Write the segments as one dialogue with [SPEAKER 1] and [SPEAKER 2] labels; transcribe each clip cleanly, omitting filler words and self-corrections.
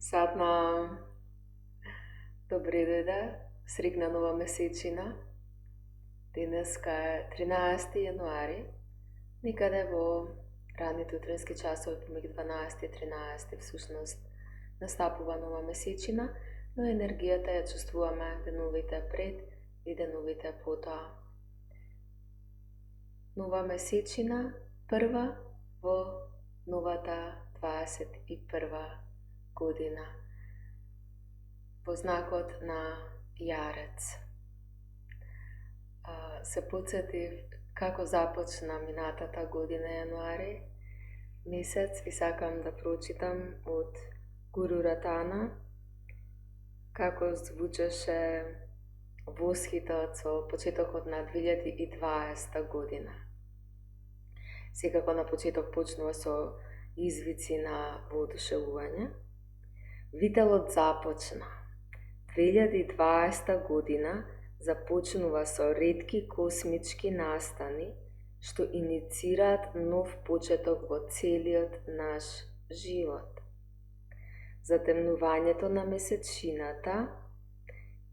[SPEAKER 1] Satnam, dobri doјде, срекна нова месечина. Денеска е 13 јануари, некаде во ранните утрински часови помеѓу 12 и 13 всушност настапува нова месечина, но енергијата ја чувствуваме деновите пред и деновите потоа. Нова месечина, прва во новата 21 година, во знакот на Јарец. Се подсетив како започна минатата година јануари месец и сакам да прочитам од Гуру Ратана како звучеше восхитот со почетокот на 2020 година. Секако на почеток почнува со извици на воодушевување. Вителот започна. 2020 година започнува со ретки космички настани што иницираат нов почеток во целиот наш живот. Затемнувањето на месечината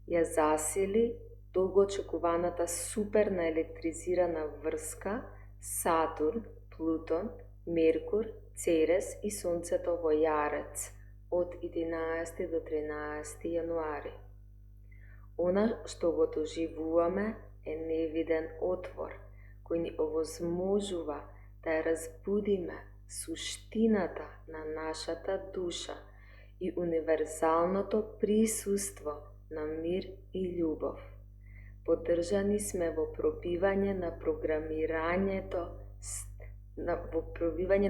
[SPEAKER 1] ја засили долго очекуваната суперна електризирана врска Сатурн, Плутон, Меркур, Церес и Сонцето во Јарец од 11 до 13 јануари. Она што го доживуваме е невиден отвор, кој ни овозможува да ја разбудиме суштината на нашата душа и универзалното присуство на мир и љубов. Поддржани сме во пробивање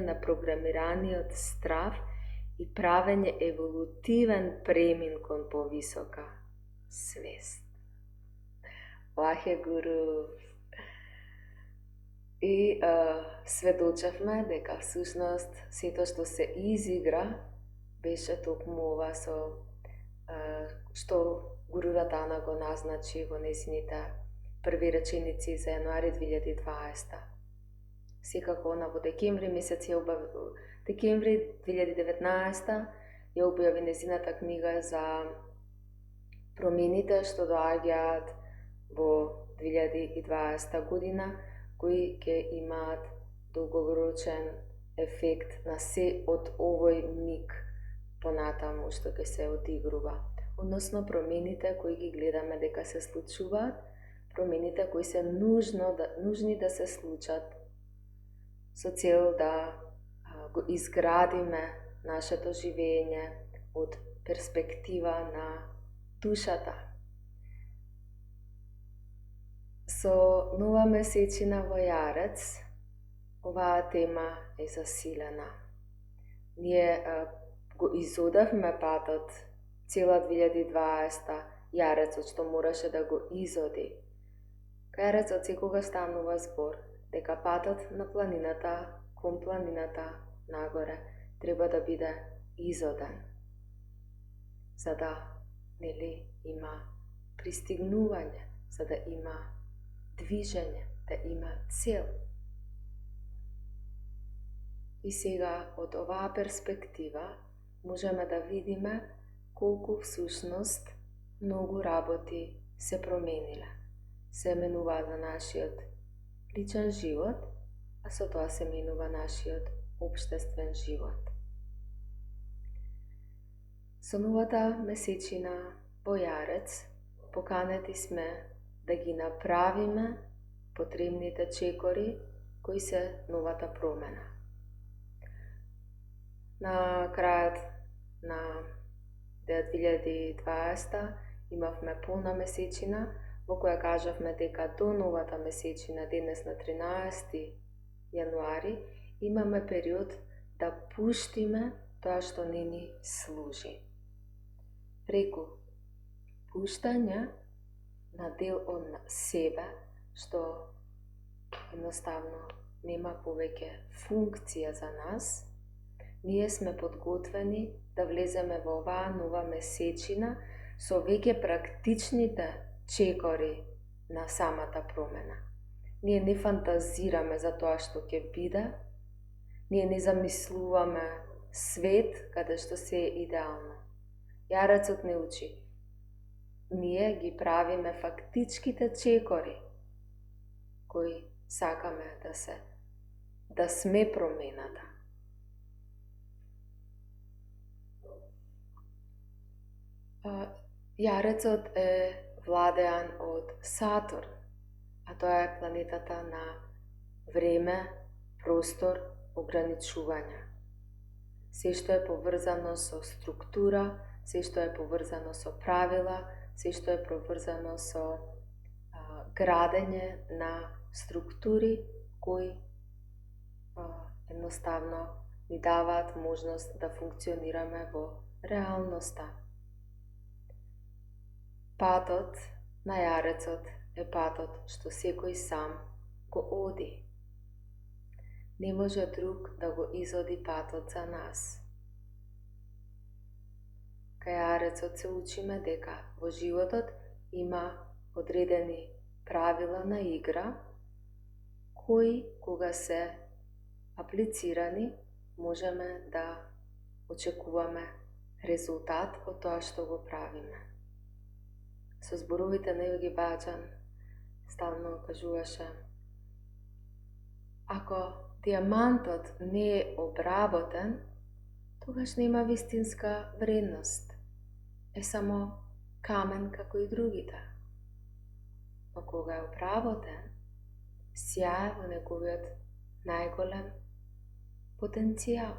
[SPEAKER 1] на програмираниот страв и правење еволутивен премин кон повисока свест. Вахе Гуру. И сведочевме дека всушност сето што се изигра беше токму ова со што Гуру Ратана го назначи во незините први реченици за јануари 2020. Секако она во декември месец декември 2019 ја објави незината книга за промените што доаѓаат во 2020 година, кои ќе имаат долгорочен ефект на се од овој миг понатаму што ќе се одигрува. Односно промените кои ги гледаме дека се случуваат, промените кои се нужни да се случат со цел да го изградиме нашето живење од перспектива на душата. Со нова месечина во Јарец, оваа тема е засилена. Ние го изодевме патот цела 2020, Јарецот што мораше да го изоди. Јарецот секогаш станува збор дека патот на планината, кон планината, нагоре, треба да биде изоден, за да има пристигнување, за да има движење, да има цел. И сега од оваа перспектива можеме да видиме колку всушност многу работи се промениле. Се менуваат во нашиот личен живот, а со тоа се менува нашиот општествен живот. Со новата месечина во Јарец поканети сме да ги направиме потребните чекори кои се новата промена. На крајот на 2020 имавме полна месечина во која кажавме дека до новата месечина, денес на 13 јануари, имаме период да пуштиме тоа што не ни служи. Преку пуштање на дел од себе, што едноставно нема повеќе функција за нас, ние сме подготвени да влеземе во оваа нова месечина со веќе практичните чекори на самата промена. Ние не фантазираме за тоа што ќе биде, ние не замислуваме свет каде што се е идеално. Јарецот не учи. Ние ги правиме фактичките чекори кои сакаме да сме промената. Јарецот е владеан од Сатурн, а тоа е планетата на време, простор, ограничувања. Се што е поврзано со структура, се што е поврзано со правила, се што е поврзано со градење на структури кои едноставно ни даваат можност да функционираме во реалноста. Патот на Јарецот е патот што секој сам го оди. Не може друг да го изоди патот за нас. Кај Јарецот се учиме дека во животот има одредени правила на игра, кои кога се аплицирани можеме да очекуваме резултат од тоа што го правиме. Со зборовите на Јоги Баџан стално кажуваше: ако диамантот не е обработен, тогаш нема вистинска вредност. Е само камен како и другите. Но кога е обработен, сјае во неговиот најголем потенцијал.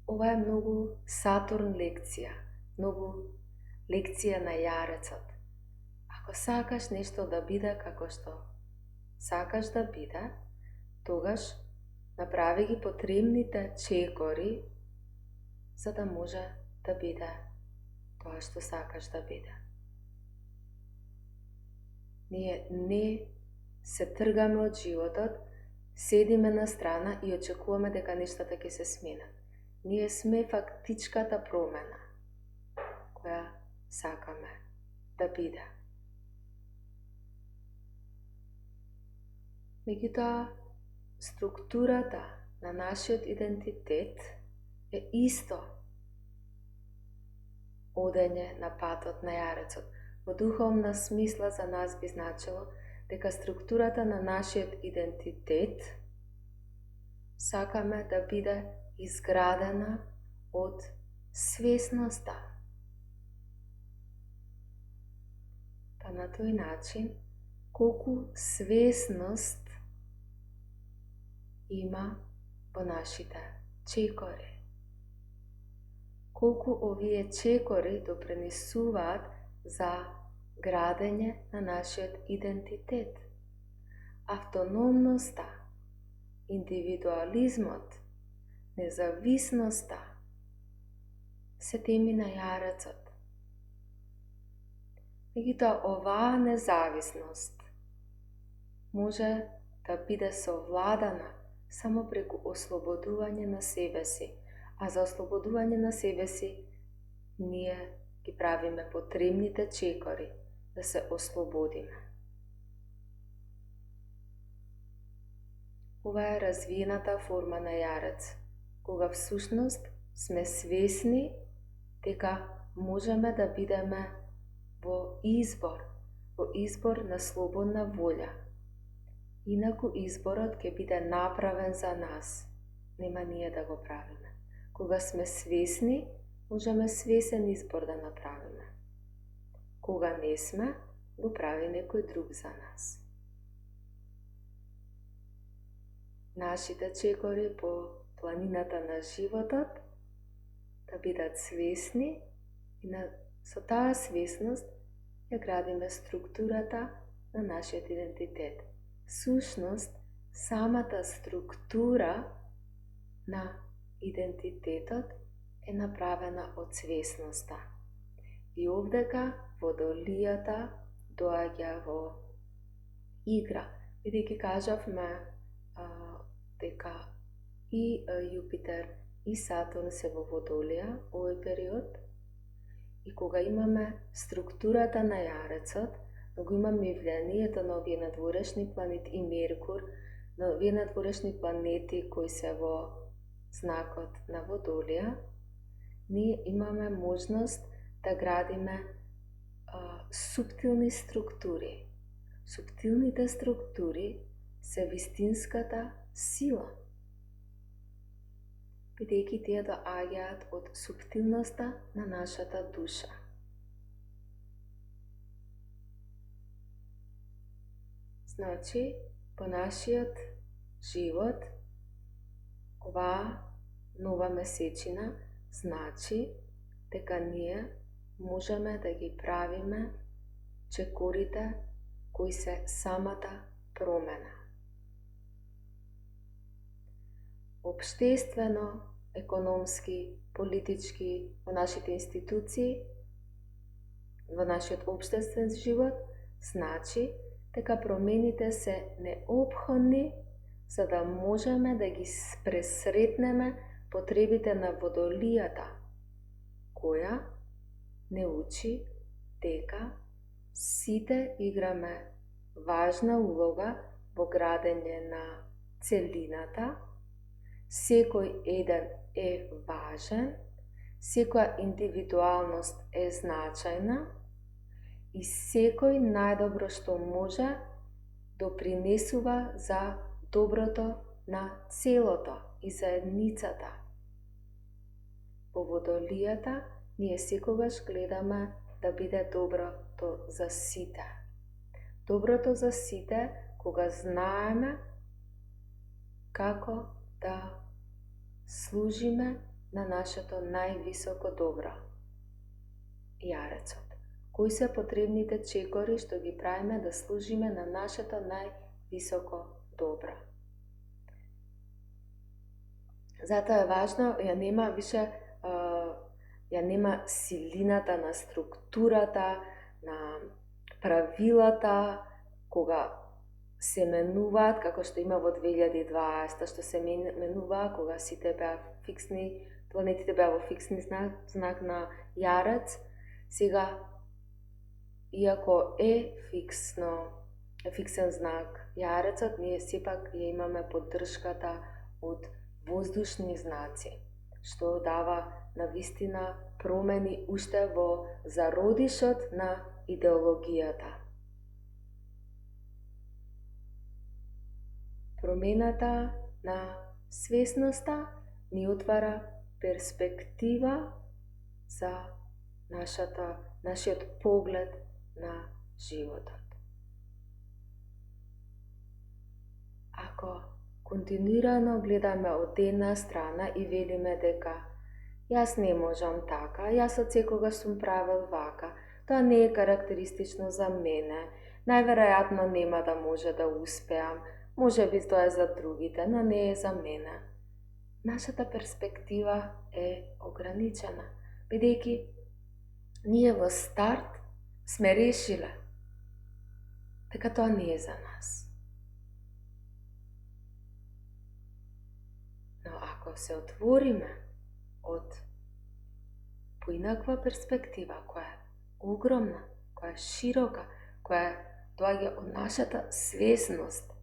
[SPEAKER 1] Ова е многу Сатурн лекција, многу лекција на Јарецот. Ако сакаш нешто да биде како што сакаш да биде, тогаш направи ги потребните чекори за да може да биде тоа што сакаш да биде. Ние не се тргаме од животот, седиме на страна и очекуваме дека нештата ќе се сменат. Ние сме фактичката промена која сакаме да биде. Меѓутоа, структурата на нашиот идентитет е исто одење на патот на Јарецот. Во духовна смисла за нас би значило дека структурата на нашиот идентитет сакаме да биде изградена од свесноста. Па на тој начин, колку свесност има во нашите чекори. Колку овие чекори допринесуваат за градење на нашиот идентитет. Автономноста, индивидуализмот, независноста се теми на Јарецот. Меѓутоа, оваа независност може да биде совладана само преку ослободување на себе си, а за ослободување на себе си ние ги правиме потребните чекори да се ослободиме. Ова е развиената форма на Јарец, кога всушност сме свесни дека можеме да бидеме во избор на слободна волја. Инаку изборот ќе биде направен за нас, нема ние да го правиме. Кога сме свесни, можеме свесен избор да направиме. Кога не сме, го прави некој друг за нас. Нашите чекори по планината на животот да бидат свесни и со таа свесност ја градиме структурата на нашиот идентитет. Сушност, самата структура на идентитетот е направена од свесноста. И овдека водолијата доаѓа во игра. Бидејќи кажавме дека и Јупитер и Сатурн се во водолија овој период, и кога имаме структурата на Јарецот, но го имаме и влијанието на овие надворешни планети и Меркур, на овие надворешни планети кои се во знакот на водолија, ние имаме можност да градиме суптилни структури. Суптилните структури се вистинската сила, бидејќи тие доаѓаат од суптилноста на нашата душа. Значи, по нашиот живот, оваа нова месечина значи дека ние можеме да ги правиме чекорите кои се самата промена. Обштествено, економски, политички, во нашите институции, во нашиот општествен живот, значи дека промените се неопходни за да можеме да ги пресретнеме потребите на водолијата, која не учи дека сите играме важна улога во градење на целината, секој еден е важен, секоја индивидуалност е значајна и секој најдобро што може допринесува за доброто на целото и заедницата. Во водолијата ние секогаш гледаме да биде доброто за сите. Доброто за сите кога знаеме како да служиме на нашето највисоко добро. Јарецот. Кои се потребните чекори што ги правиме да служиме на нашето највисоко добро. Затоа е важно, ја нема силината на структурата, на правилата, кога се менуваат, како што има во 2020, што се менува, кога сите беа фиксни, планетите беа во фиксни знак на Јарец. Сега, иако е фиксен знак Јарецот, ние сепак ја имаме поддршката од воздушни знаци, што дава навистина промени уште во зародишот на идеологијата. Промената на свесноста ни отвара перспектива за нашиот поглед на животот. Ако континуирано гледаме од една страна и велиме дека јас не можам така, јас од секогаш сум правил вака, тоа не е карактеристично за мене, најверојатно нема да може да успеам, може би тоа е за другите, но не е за мене. Нашата перспектива е ограничена, бидејќи ние во старт сме решиле дека тоа не е за нас. Но ако се отвориме од поинаква перспектива, која е огромна, која е широка, која доаѓа од нашата свесност,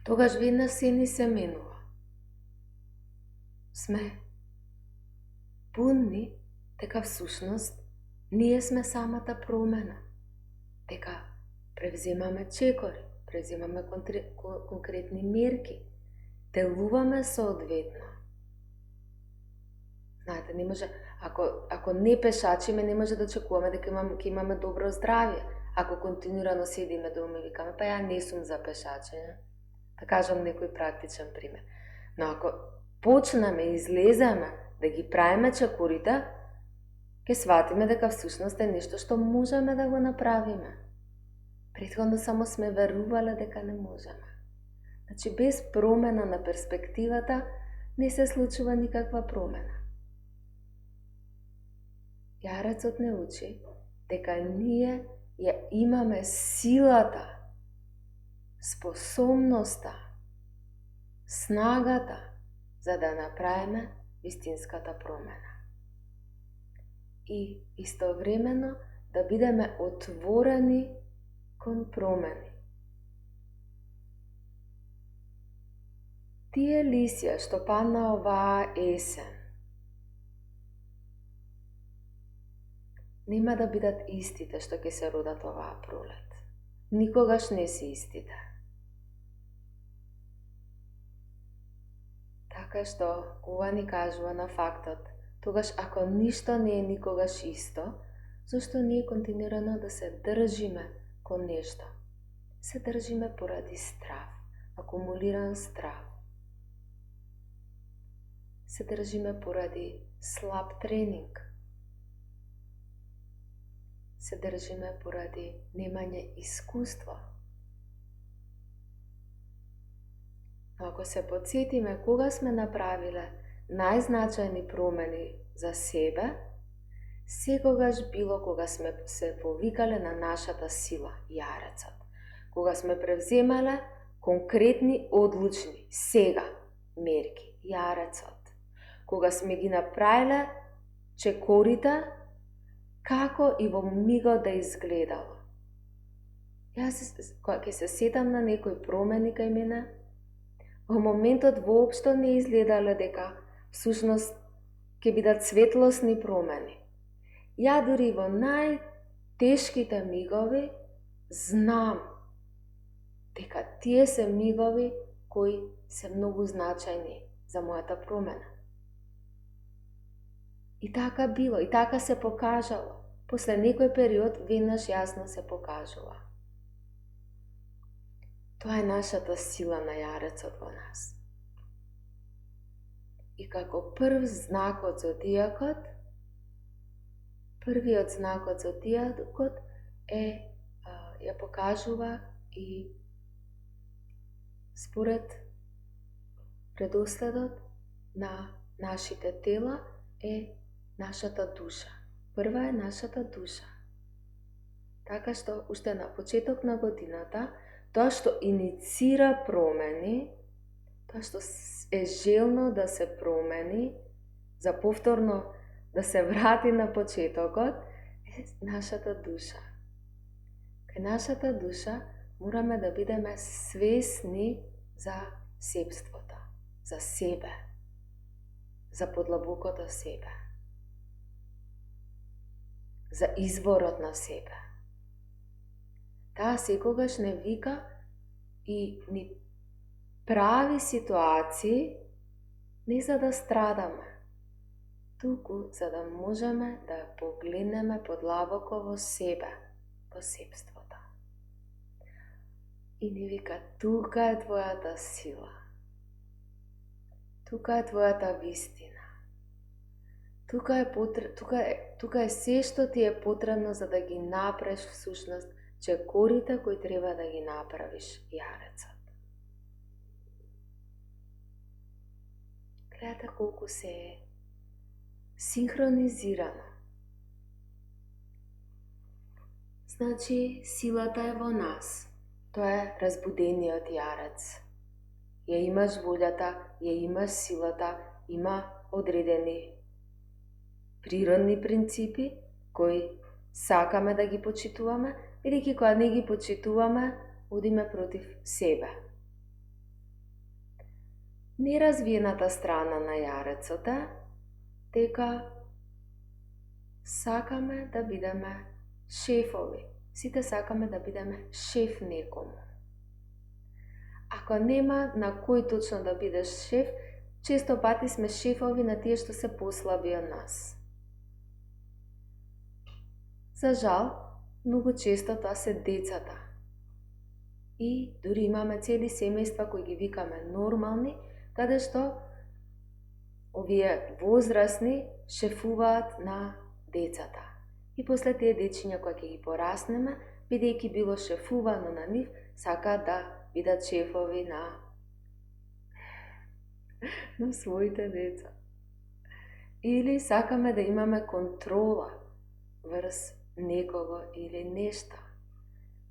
[SPEAKER 1] тогаш веднаш се ни се менува. Сме будни дека всушност ние сме самата промена, дека превземаме чекори, превземаме конкретни мерки, делуваме соодветно. Знаете, не може, ако не пешачиме, не може да очекуваме дека ќе имаме добро здравје. Ако континуирано седиме дома и викаме, па ја не сум за пешачење, да кажам некој практичен пример. Но ако почнеме и излеземе да ги правиме чекорите, ќе сватиме дека всушност е нешто што можеме да го направиме. Претходно само сме верувале дека не можеме. Значи, без промена на перспективата не се случува никаква промена. Јарецот не учи дека ние ја имаме силата, способноста, снагата за да направиме вистинската промена. И истовремено да бидеме отворени кон промени. тие лисја што падна оваа есен нема да бидат истите што ќе се родат оваа пролет. Никогаш не си истите. Така што ова ни кажува на фактот, тогаш ако ништо не е никогаш исто, зашто ние континуирано да се држиме кон нешто? Се држиме поради страв, акумулиран страв. Се држиме поради слаб тренинг. Се држиме поради немање искуство. Но ако се подсетиме кога сме направиле најзначајни промени за себе, секогаш било кога сме се повикале на нашата сила, јарецот. Кога сме превземале конкретни, одлучни, сега мерки, јарецот. Кога сме ги направиле чекорите, како и во мигот да изгледало. Кога ќе се сетам на некои промени кај мене, во моментот воопшто не изгледале дека всушност ќе бидат светлосни промени. Ја дури во најтешките мигови знам дека тие се мигови кои се многу значајни за мојата промена. И така било, и така се покажало. После некој период веднаш јасно се покажува. Тоа е нашата сила на јарецот во нас. И како првиот знак од зодијакот ја покажува и според редоследот на нашите тела е нашата душа. Прва е нашата душа. Така што уште на почеток на годината, тоа што иницира промени, тоа што е желно да се промени, за повторно да се врати на почетокот, е нашата душа. Кај нашата душа мораме да бидеме свесни за себството, за себе, за подлабокото себе, за изворот на себе. Таа секогаш не вика и ни прави ситуации не за да страдаме, туку за да можеме да погледнеме подлабоко во себе, во себството. И ни вика, тука е твојата сила, тука е твојата вистина, тука е се што ти е потребно за да ги направиш всушност чекорите кои треба да ги направиш, јарецот. Гледате колку се е синхронизирано. Значи, силата е во нас. Тоа е разбудениот јарец. Ја имаш волјата, ја имаш силата, има одредени природни принципи кои сакаме да ги почитуваме, бидејќи кога не ги почитуваме, одиме против себе. Неразвиената страна на јарецот е дека сакаме да бидеме шефови. Сите сакаме да бидеме шеф некому. Ако нема на кој точно да бидеш шеф, често пати сме шефови на тие што се послаби од нас. За жал, многу често тоа се децата. И дури имаме цели семејства кои ги викаме нормални, каде што овие возрастни шефуваат на децата. И после тие дечиња кои ќе ги пораснеме, бидејќи било шефувано на нив, сакаат да бидат шефови на своите деца. Или сакаме да имаме контрола врз некого или нешто.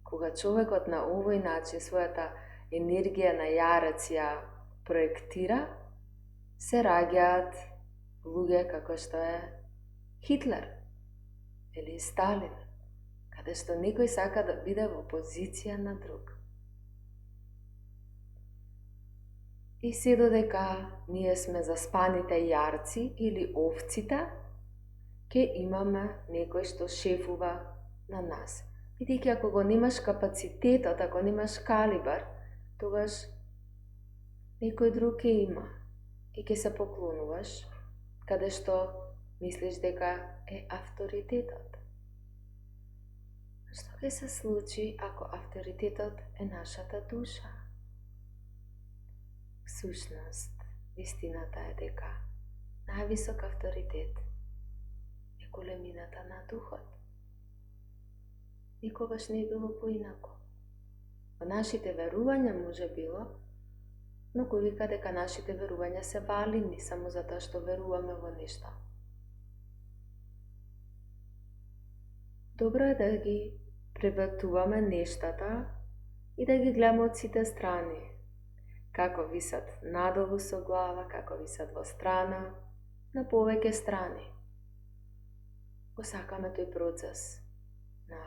[SPEAKER 1] Кога човекот на овој начин својата енергија на јарец ја проектира, се раѓаат луѓе како што е Хитлер или Сталин, каде што некој сака да биде во позиција на друг. И се додека ние сме заспаните јарци или овците, ќе имаме некој што шефува на нас. Бидејќи ако го немаш капацитетот, ако немаш калибар, тогаш некој друг ќе има и ќе се поклонуваш каде што мислиш дека е авторитетот. Што ќе се случи ако авторитетот е нашата душа? Всушност, вистината е дека највисок авторитет е големината на духот. Никогаш не е било поинако. Во нашите верувања може било, но кој вика дека нашите верувања се валидни само затоа што веруваме во нешто. Добро е да ги преветуваме нештата и да ги гледаме од сите страни. Како висат надолу со глава, како висат во страна, на повеќе страни. Го сакаме тој процес на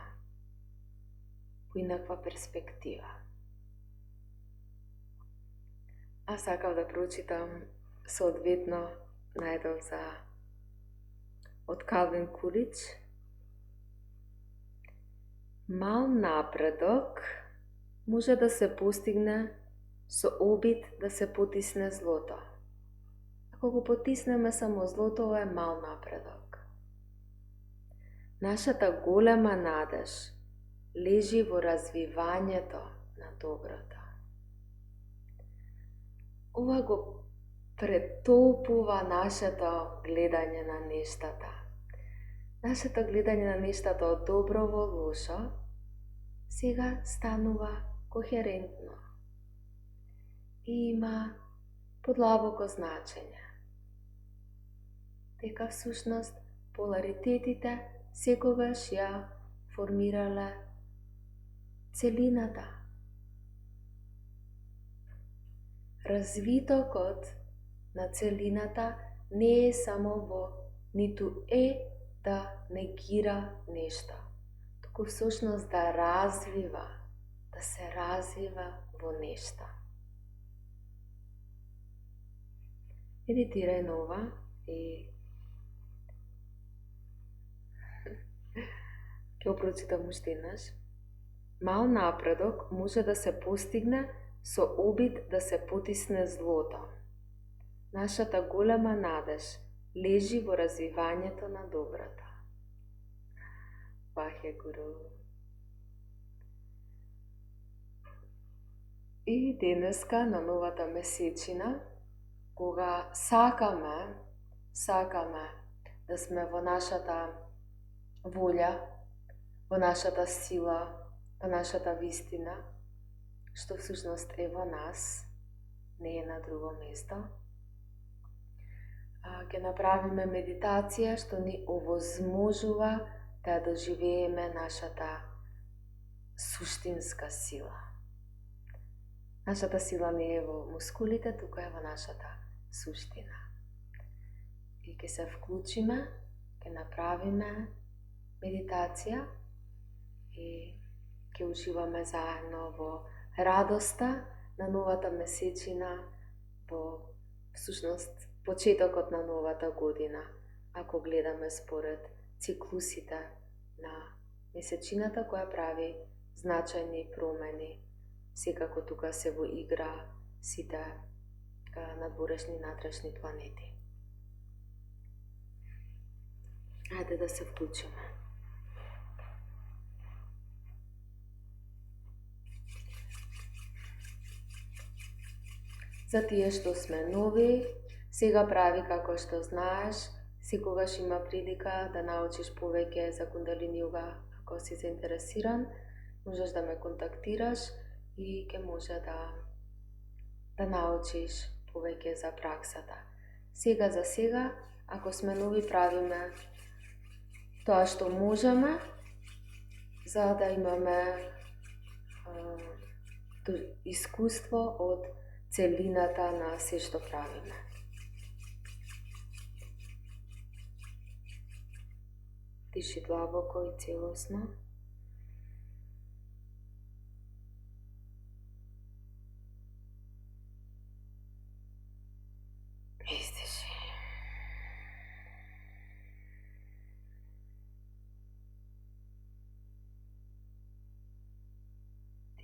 [SPEAKER 1] поинаква перспектива. А сакав да прочитам соодветно најдов за од Калвин Кулич. Мал напредок може да се постигне со обид да се потисне злото. Ако го потиснеме само злото, ова е мал напредок. Нашата голема надеж лежи во развивањето на доброто. Ова го претопува нашето гледање на нештата. Нашето гледање на нештата од добро во лошо сега станува кохерентно и има подлабоко значење. Дека всушност поларитетите секогаш ја формирале целината. Развитокот на целината не е само во ниту е да негира нешто, туку всушност да развива, да се развива во нешто. Медитирај на ова и ќе го прочитам уште еднаш. Мал напредок може да се постигне со обид да се потисне злото. Нашата голема надеж лежи во развивањето на доброто. Вахе Гуру. И денеска на новата месечина, кога сакаме да сме во нашата волја, во нашата сила, во нашата вистина, што всушност е во нас, не е на друго место, ќе направиме медитација што ни овозможува да доживееме нашата суштинска сила. Нашата сила не е во мускулите, туку е во нашата суштина. И ќе се вклучиме, ќе направиме медитација и ќе уживаме заедно во радоста на новата месечина, во всушност почетокот на новата година, ако гледаме според циклусите на месечината која прави значајни промени. Секако тука се во игра сите надворешни и натрешни планети. Ајде да се вклучиме. За тие што сме нови, сега прави како што знаеш, секогаш има прилика да научиш повеќе за кундалини јога. Ако си заинтересиран, можеш да ме контактираш и ќе може да научиш повеќе за праксата. Сега за сега, ако сме нови, правиме тоа што можеме, за да имаме искуство од целината на се што правиме. Диши длабоко и целосно.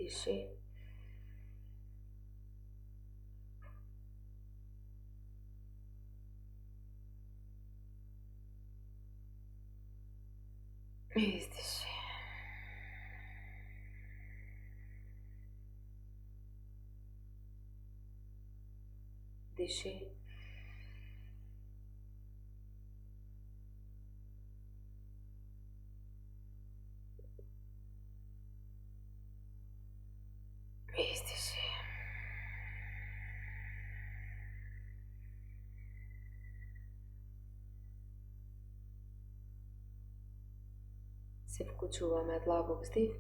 [SPEAKER 1] Диши. Издиши. Диши. Издиши. Се вклучуваме длабок вдих.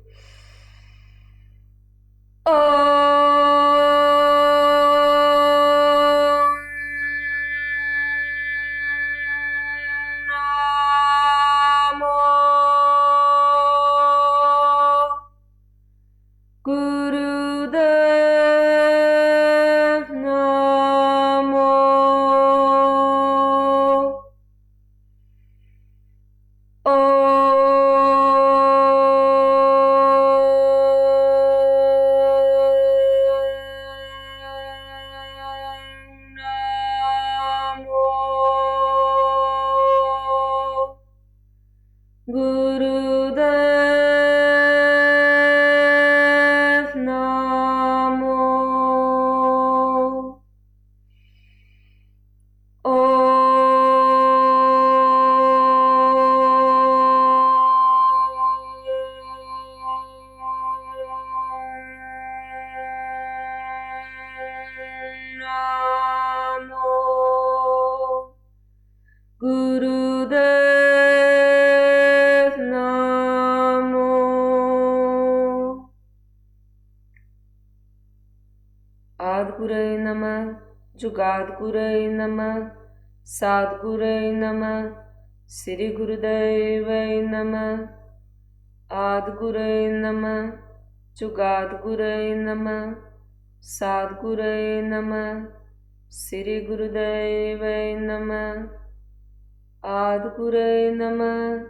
[SPEAKER 1] Gurudev Namo. Gurudev Namo. Gurudev Namo. Adgurai Namah, Jugadgurai Namah, Sadgurai Namah, Sri Gurudevai Namah. Adgurai Namah, Jugadgurai Namah, Sadgurai Namah, Sri Gurudevai Namah. Adgurai Namah,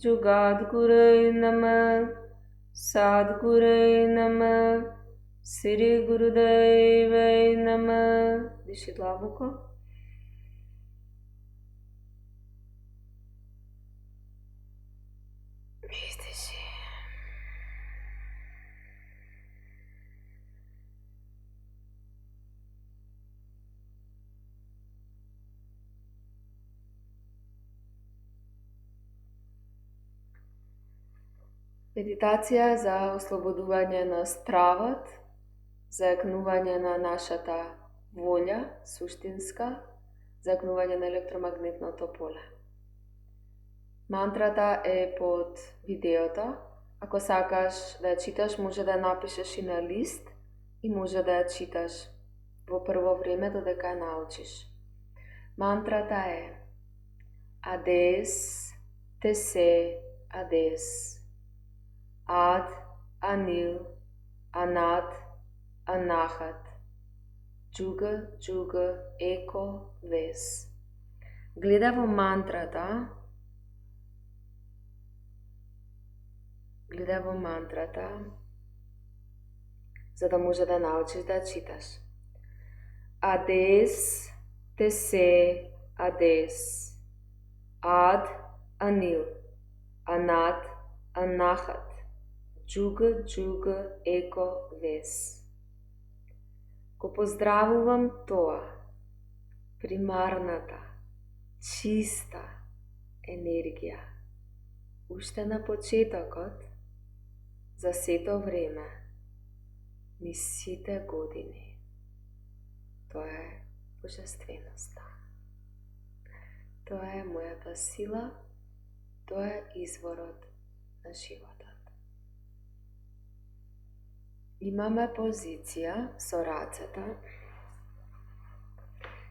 [SPEAKER 1] Jugadgurai Namah, Sadgurai Namah, Sri Gurudevai Namah. Diši dlaboko. Izdiši. Медитација за ослободување на стравот, зајакнување на нашата волја, суштинска, зајакнување на електромагнетното поле. Мантрата е под видеото. Ако сакаш да ја читаш, може да ја напишеш и на лист и може да ја читаш во прво време додека ја научиш. Мантрата е Адес, Тесе, Адес. Ад, Анил, Анат, Анахат. Джуга, Джуга, Еко, Вес. Гледа во мантрата. Гледа во мантрата, за да може да научиш да читаш. Адес, Тесе, Адес. Ад, Анил, Анат, Анахат. Джуга, Джуга, Еко, Вес. Го поздравувам тоа, примарната, чиста енергија, уште на почетокот, за сето време, низ сите години. Тоа е божественоста. Тоа е мојата сила, тоа е изворот на животот. Имаме позиција со рацете.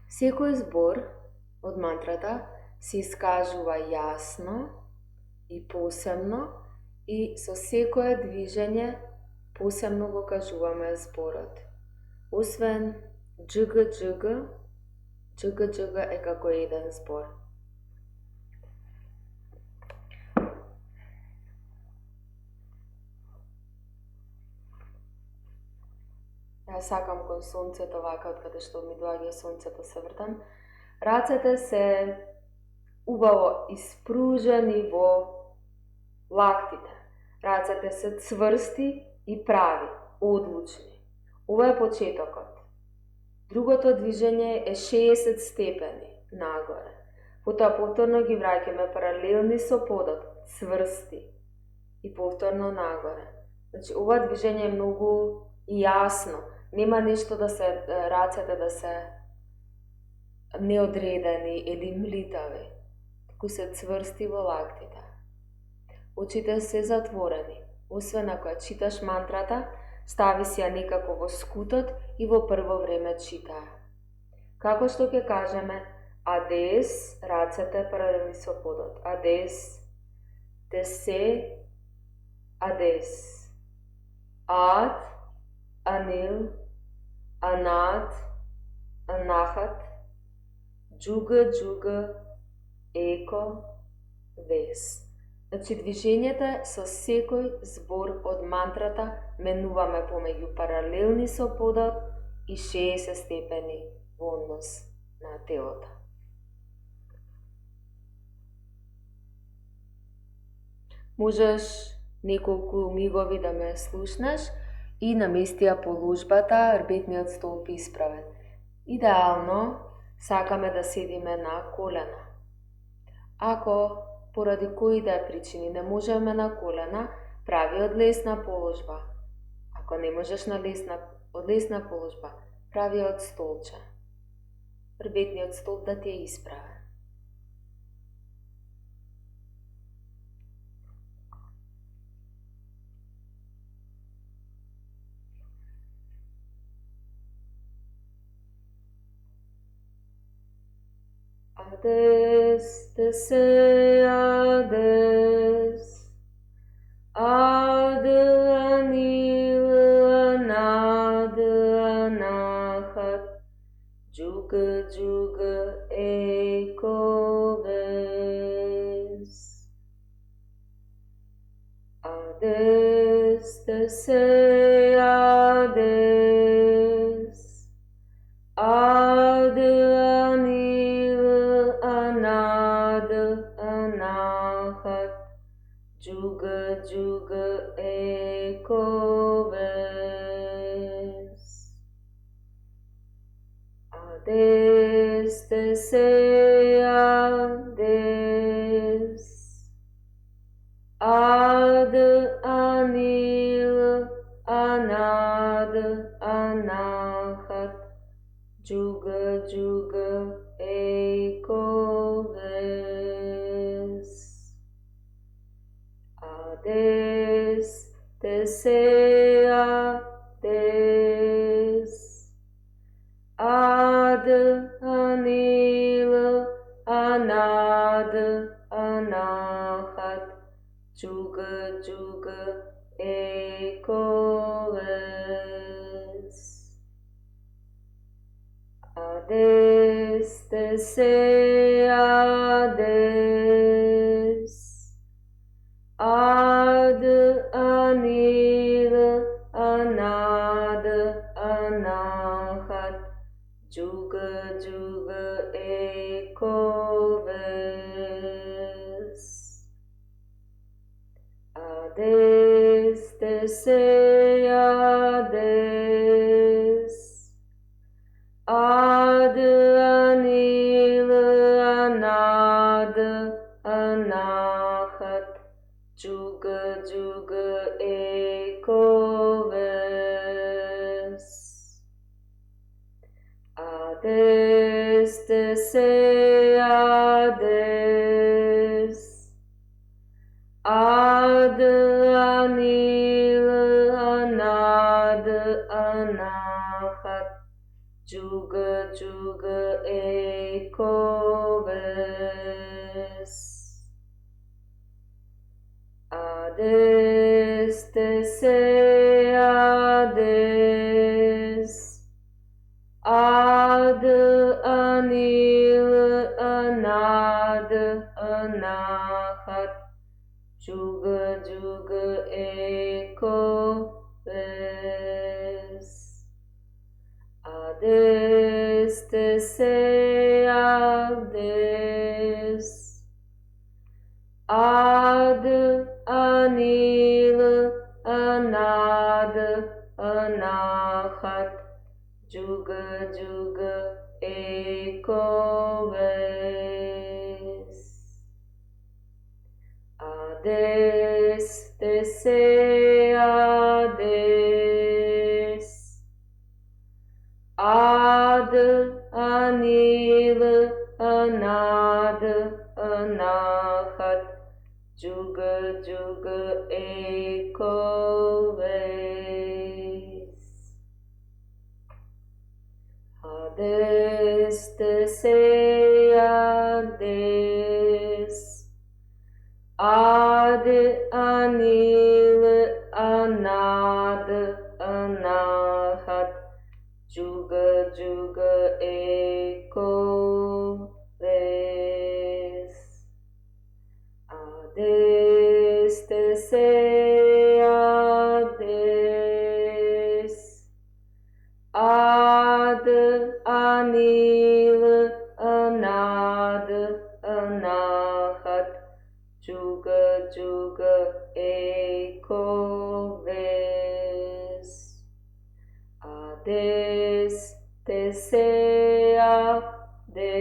[SPEAKER 1] Секој збор од мантрата се искажува јасно и посебно и со секое движење посебно го кажуваме зборот. Освен джг, джг, джг, джг е како еден збор. Јас сакам кон сонцето, вака од каде што ми доаѓа сонцето се вртам. Рацете се убаво испружени во лактите. Рацете се цврсти и прави, одлучни. Ова е почетокот. Другото движење е 60 степени нагоре. Потоа повторно ги враќаме паралелни со подот, цврсти и повторно нагоре. Значи, ова движење е многу јасно. Нема нешто да се рацете да се неодредени или млитави. Туку се цврсти во лактите. Очите се затворени. Освен ако ја читаш мантрата, стави си ја некако во скутот и во прво време читај. Како што ќе кажеме, адес, рацете паралелни со подот. Адес, десе, адес. Ад, анил, анат, анахат, джуга, джуга, еко, вес. Значи, движењата со секој збор од мантрата менуваме помеѓу паралелни со подот и 60 степени во однос на телото. Можеш неколку мигови да ме слушнеш и намести ја положбата, рбетниот столб исправен. Идеално сакаме да седиме на колена. Ако поради кои да е причини не можеме на колена, прави од лесна положба. Ако не можеш од лесна положба, прави од столче. Рбетниот столб да ти е исправен. Ades, dese, ades, ad, anil, anad, anahat, juga, juga, eko, ves. Ades, dese, ades, ad, anil, anad, anahat, juga, juga, eko, ves. Ades, dese, ades, ad, anil, anad, anahat, juga, juga, eko, ves. Ades, dese, ades, ad, anil, anad, anahat, juga, juga, eko, ves. Ades, dese, ades, ad, anil, anad, anahat, juga, juga, eko, ves. Ades, dese, ades, ad, anil, anad, anahat, juga, juga, eko, ves. Ades, dese, ades, ad, anil, anad, anahat, juga, juga, eko, ves. Ades, dese, ades, ad, anil, anad, anahat, juga, juga, eko, ves. Ades, Tese, Ades. Ad, Anil, Anad, Anahat, Juga, Juga, Eko, Ves. Ades, Tese, Ades. Ad, Anil, Anad, Anahat, Juga, Juga, Eko, Ves. Ades, Tese, Ades. Ad, Anil, Anad, Anahat, Juga, Juga, Eko, Ves. Ades, Tese, Ades. Ad, Anil, Anad, Anahat, Juga, Juga, Eko, Ves. Ades, Tese, Ades.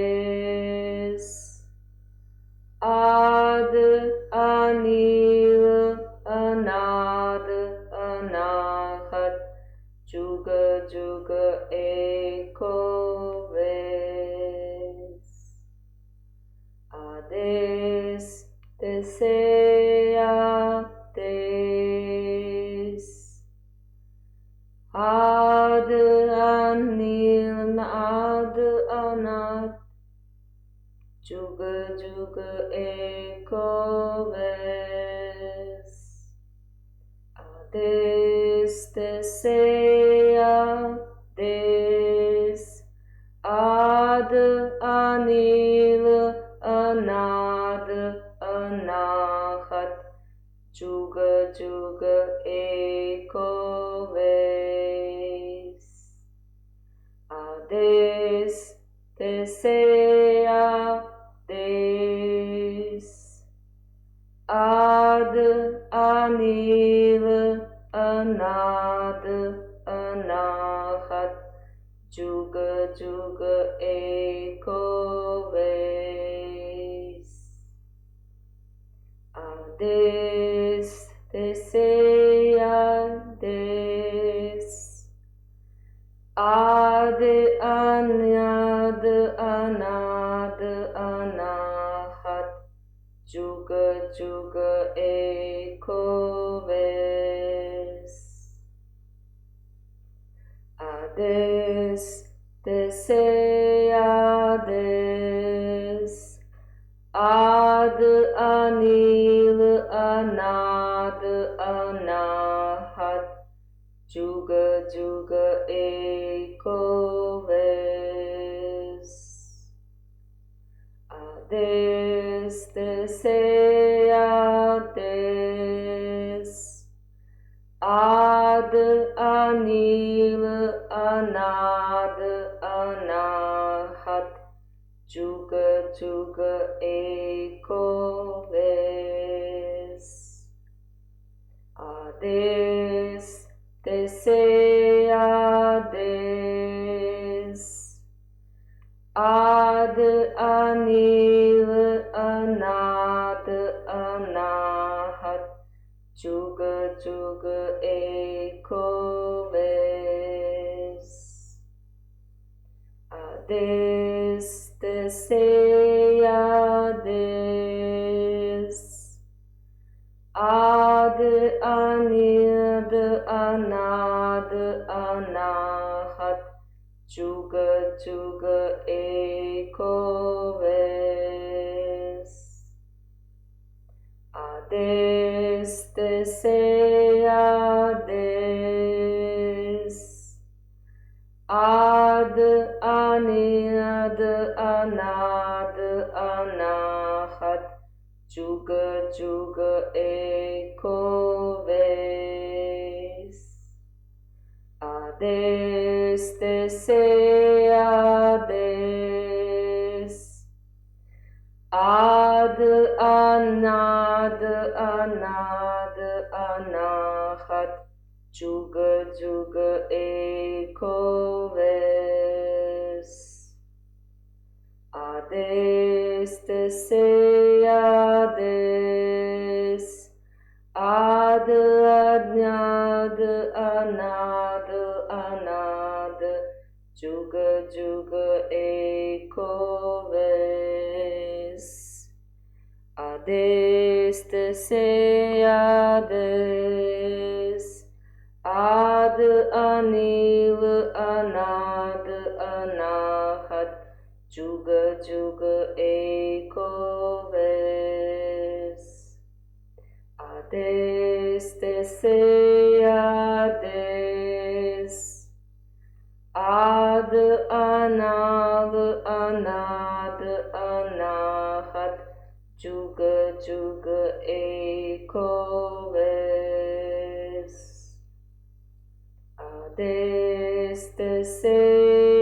[SPEAKER 1] Ad, Anil, Anad, Anahat, Juga, Juga, Eko, Ves. Ades, Tese, Ades. Ad, Anil, Ad, Anad, Juga, Juga, Eko, Ves. Ades, Tese, Ades. Ad, Anil, Anad, Anahat, Juga, Juga, Eko, Ves. Ades, Tese, Ades. Ad, Anil, Anad, Anahat, Juga, Juga, Eko, Ves. Ades, Tese, Ades. Ad, Anad, Anad, Anahat, Juga, Juga, Eko, Ves. Ades, Tese, Ades. Ad, Anil, Anad, Anahat, Juga, Juga, Eko, Ves. Ades, Tese, Ades. Ad, Anil, Anad, Anahat, Juga, Juga, Eko, Ves. Ades, Tese, Ades. Ad, Anil, Anad, Anahat, Juga, Juga, Eko, Ves. Ades, Tese, Ades. Ad, Anil, Anad, Anahat, Juga, Juga, Eko, Ves. Ades, Tese, Ades. Ad, Anil, Anad, Anahat, Juga, Juga, Eko, Ves. Ades, Tese, Ades te se ades, ad adnyad anad anad, juga juga eko ves. Ades te se ades, ad anil anad anahat, juga juga eko ves. Ades te se ades, ad anal anad anahat, juga juga eko ves. Ades te se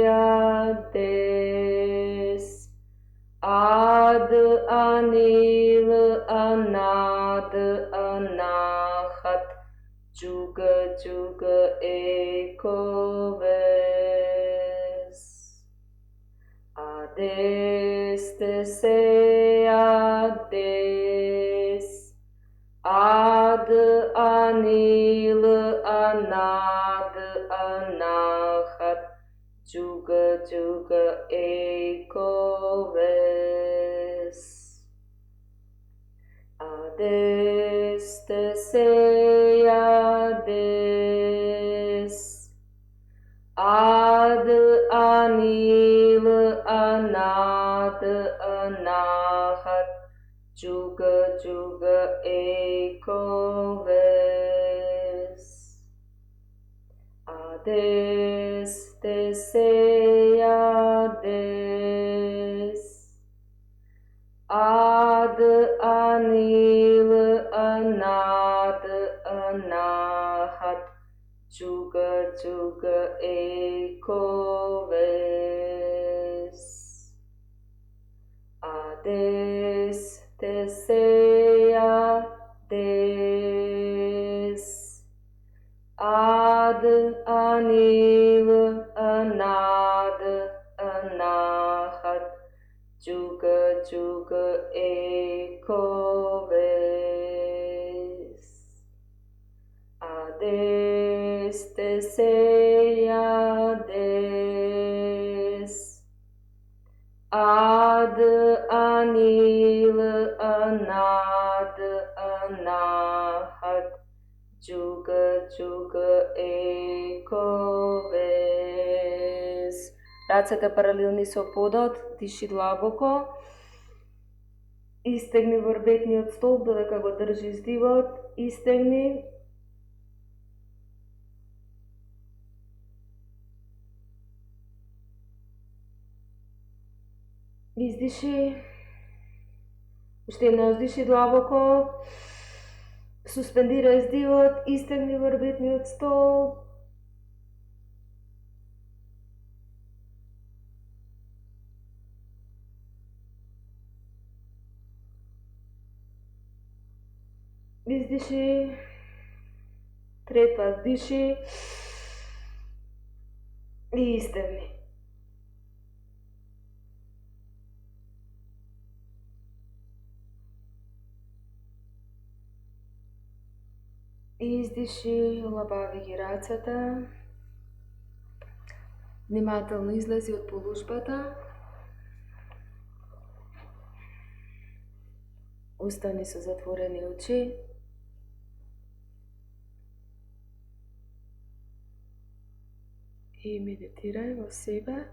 [SPEAKER 1] ades, ad anil anad anahat, juga juga eko ves. Ades te se ades, ad anil anad anahat, juga juga eko ves. Ades te se ades, ad anil anad anahat, juga juga eko ves. Ades te se ades, ad anil anad anahat, juga juga eko ves. Ades te se ades, ad anil anad anahat, juga juga eko ves. Ades te se ades, ad anil anad anahat, juga juga eko ves. Рацете паралелни со подот, диши длабоко. Истегни врбетниот столб додека го држиш дивот, истегни. Издиши. Уште еднаш диши длабоко. Суспендирај дивот, истегни врбетниот столб. Издиши. Трет пат диши. И истегни. Издиши, олабави ги рацете. Внимателно излези од полужбата. Остани со затворени очи. И медитирај во себе.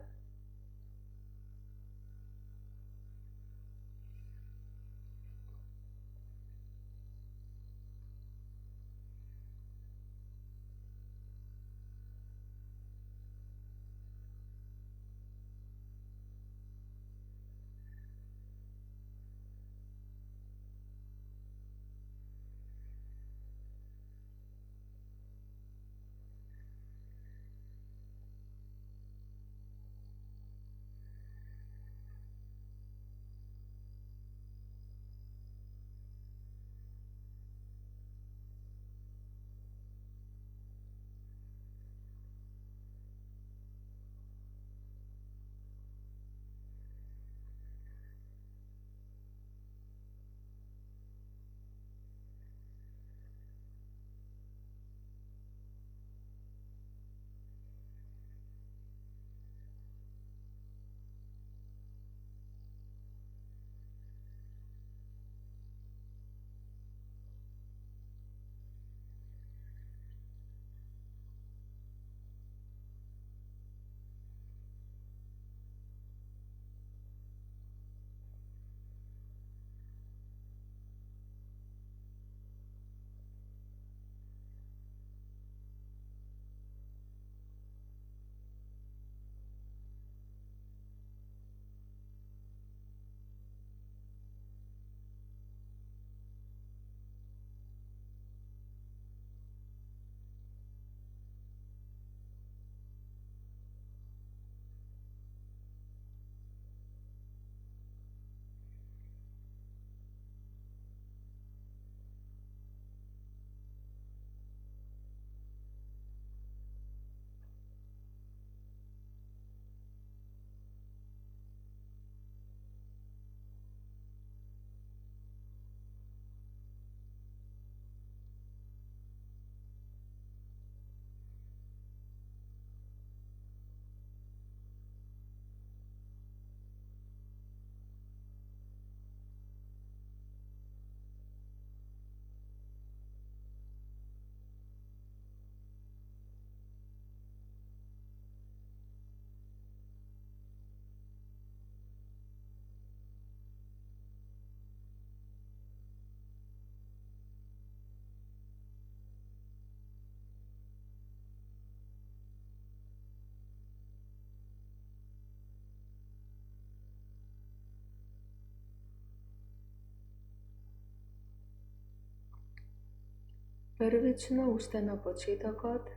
[SPEAKER 1] Првично, уште на почетокот,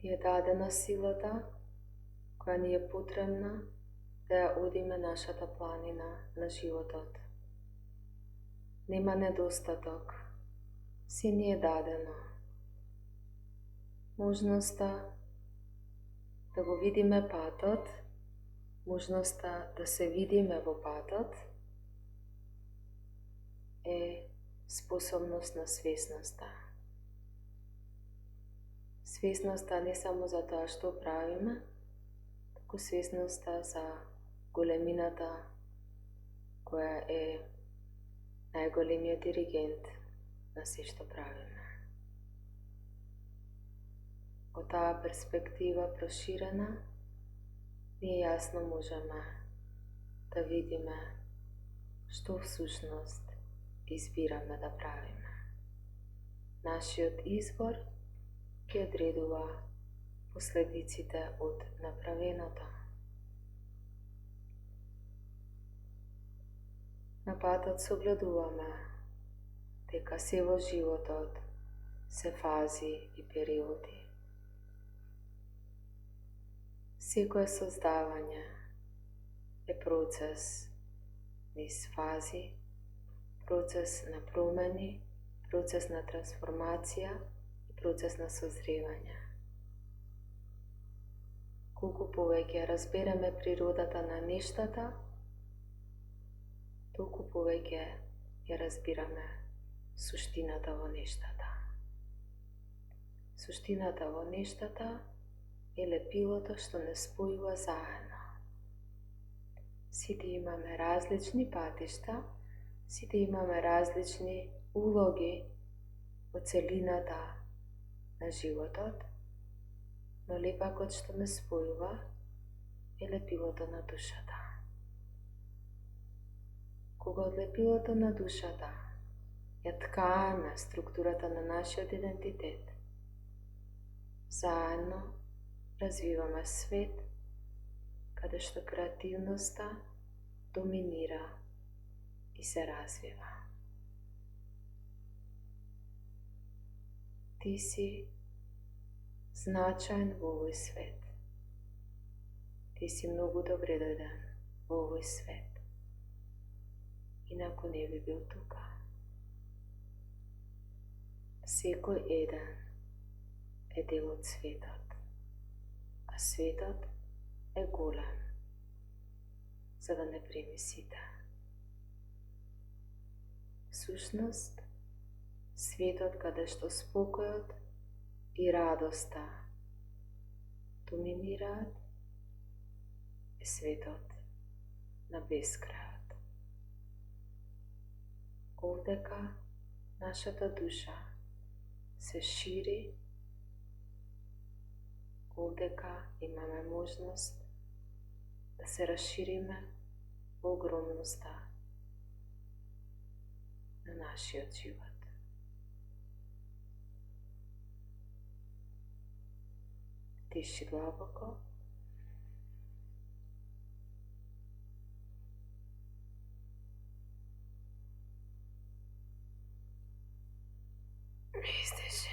[SPEAKER 1] ни е дадена силата која ни е потребна да ја одиме нашата планина на животот. Нема недостаток, се ни е дадено. Можноста да го видиме патот, можноста да се видиме во патот е способност на свесноста. Свесноста не само за тоа што правиме, туку свесноста за големината која е најголемиот диригент на се што правиме. Од таа перспектива проширена, ние јасно можеме да видиме што всушност избираме да правиме. Нашиот избор ќе одредува последиците од направеното. На патот согледуваме дека се во животот се фази и периоди. Секое создавање е процес низ фази, процес на промени, процес на трансформација и процес на созревање. Колку повеќе разбереме природата на нештата, толку повеќе ја разбираме суштината во нештата. Суштината во нештата е лепилото што не спојува заедно. Сите имаме различни патишта, сите имаме различни улоги во целината на животот, но лепакот што не спојува е лепилото на душата. Кога од лепилото на душата ја ткаеме структурата на нашиот идентитет, заедно развиваме свет каде што креативноста доминира и се развива. Ти си значаен во овој свет. Ти си многу добре дојден во овој свет. Инаку не би бил тука. Секој еден е дел од светот, а светот е голем, за да не прими сите. Всушност, светот каде што спокојот и радоста доминираат е светот на бескрајот. Овдека нашата душа се шири, овдека имаме можност да се расшириме во огромноста на нашиот живот. Диши длабоко. Издиши.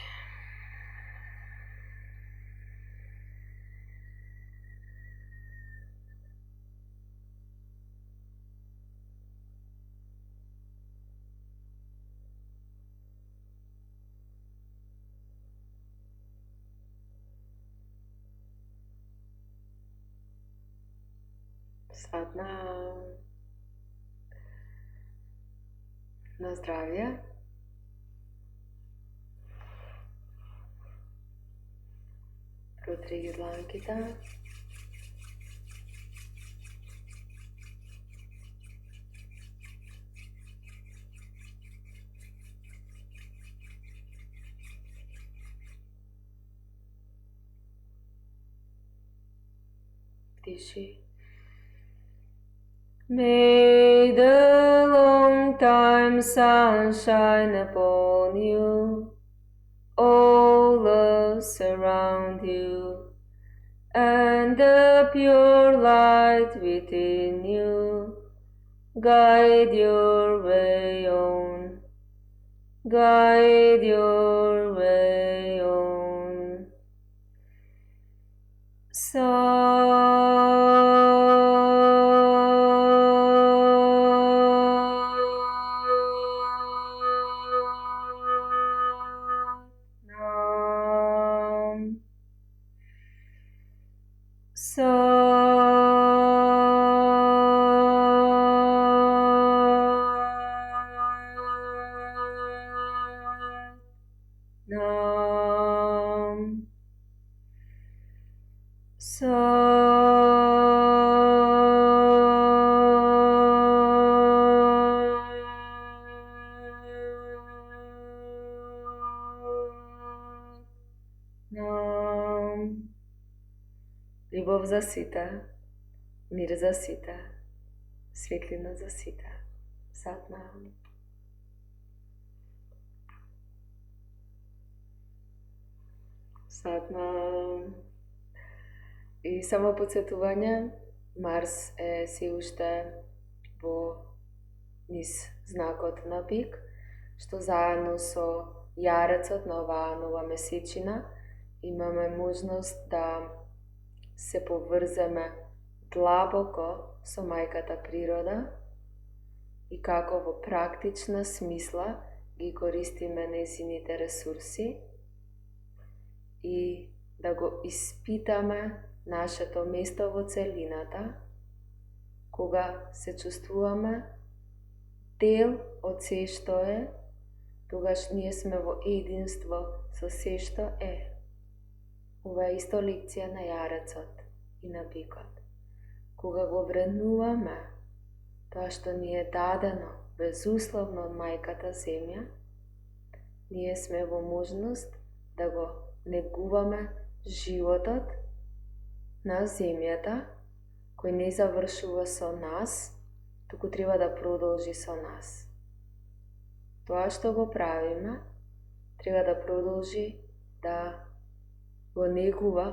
[SPEAKER 1] Сад на здравје. Протри ги дланките. Диши. May the long time sun shine upon you, all us around you, and the pure light within you guide your way on. guide your way on. Nam. Nam. Nam. Любов засита, мир засита, светлина засита. Сатнам. Сатнам. И само подсетување, Марс е се уште во низ знакот на бик, што заедно со јарецот на оваа нова месечина имаме можност да се поврземе длабоко со мајката природа и како во практична смисла ги користиме нејзините ресурси и да го испитаме нашето место во целината, кога се чувствуваме дел од се што е, тогаш ние сме во единство со се што е. Ова е исто лекција на јарецот и на бикот. Кога го вреднуваме тоа што ни е дадено безусловно од мајката земја, ние сме во можност да го негуваме животот на земјата, кој не завршува со нас, туку треба да продолжи со нас. Тоа што го правиме, треба да продолжи да го негува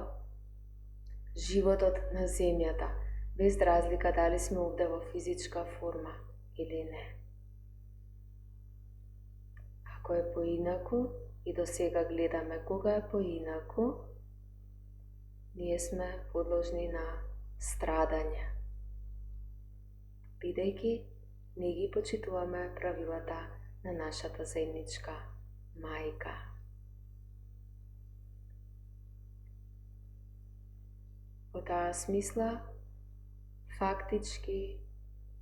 [SPEAKER 1] животот на земјата, без разлика дали сме овде во физичка форма или не. Ако е поинаку, и до сега гледаме кога е поинаку, ние сме подложни на страдање, бидејќи не ги почитуваме правилата на нашата заедничка мајка. Во таа смисла, фактички,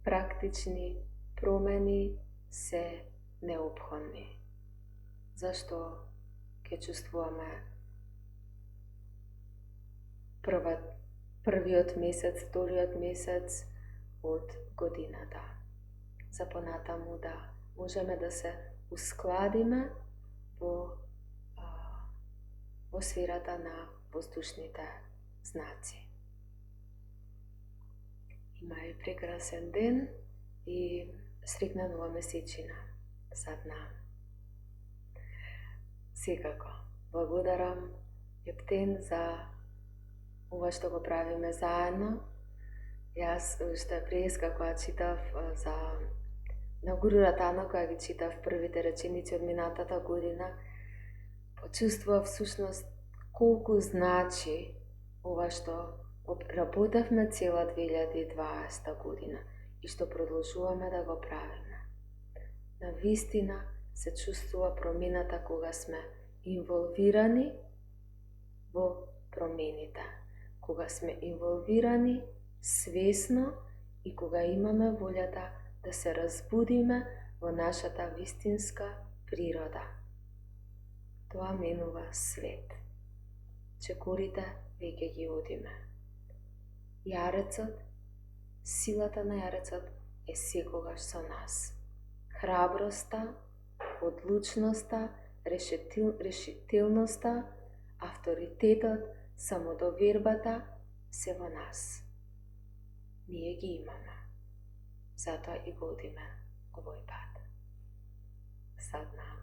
[SPEAKER 1] практични промени се неопходни. Зашто ќе чувствуваме првиот месец, вториот месец од годината. За понатаму да можеме да се ускладиме во сферата на воздушните знаци. Имај прекрасен ден и среќна нова месечина. Сатнам. Секако, благодарам Ептен за ова што го правиме заедно. Јас уште преска кога читав на Гуру Ратана, кога ги читав првите реченици од минатата година, почувствував всушност колку значи ова што работевме цела 2020 година и што продолжуваме да го правиме. На вистина се чувствува промената кога сме инволвирани во промените, кога сме инволвирани свесно и кога имаме волјата да се разбудиме во нашата вистинска природа. Тоа менува свет. Чекорите веќе ги одиме. Јарецот, силата на јарецот е секогаш со нас. Храброста, одлучноста, решителноста, авторитетот, самодовербата се во нас. Ние ги имаме. Затоа и го одиме овој пат. Сатнам.